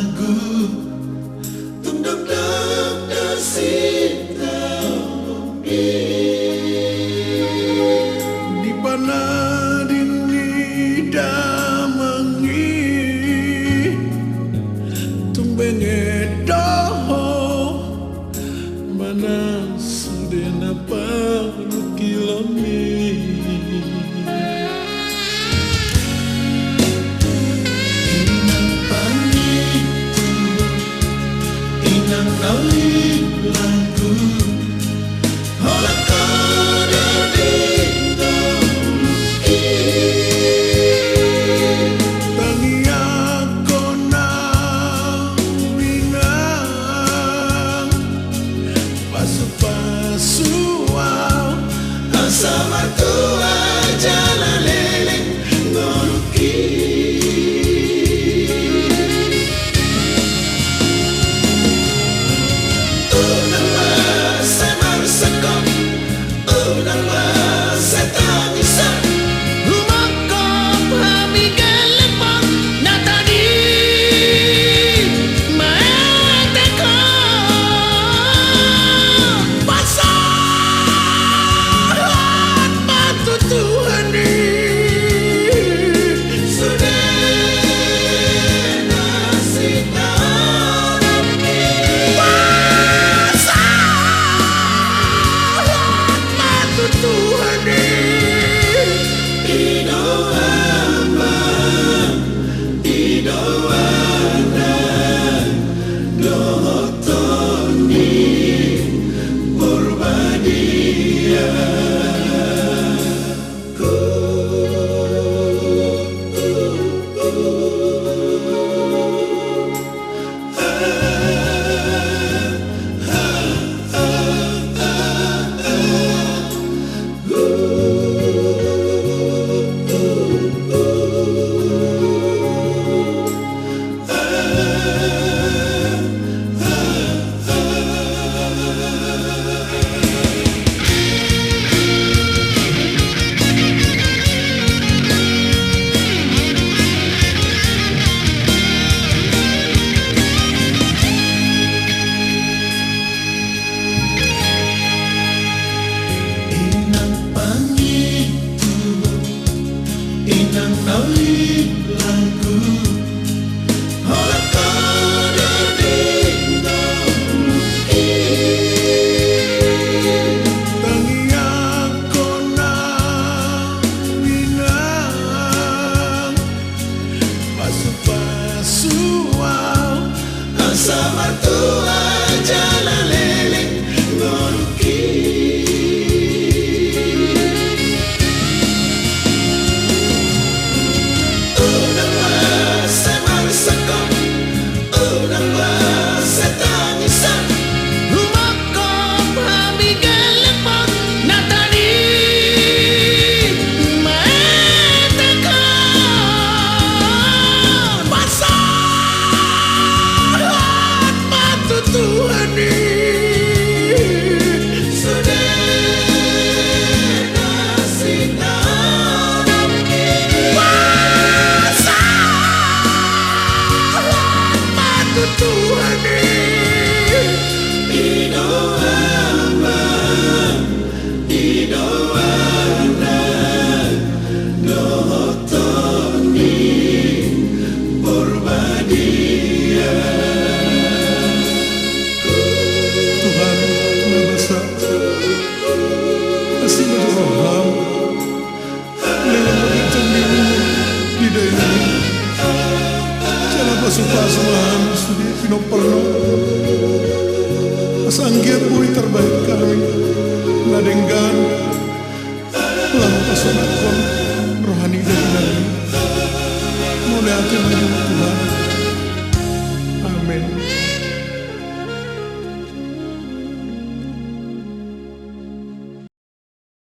lagu Tunduk dak sinta di pana dini damangi tumbenge doho mana sudena parukilomi lagu hola kada dito tangi ako na minang pasu-pasuaw asa matua jalan leleng ngoruki inang nawi lagu hola kada dito tangi ako na minang pasu-pasuaw asa matua jalan leleng ngoruki Pasupasuhan studi pinoperno asanggia puri terbaik kami ladenggan lang pasunakon rohani dari Nabi mulai hati Tuhan amin.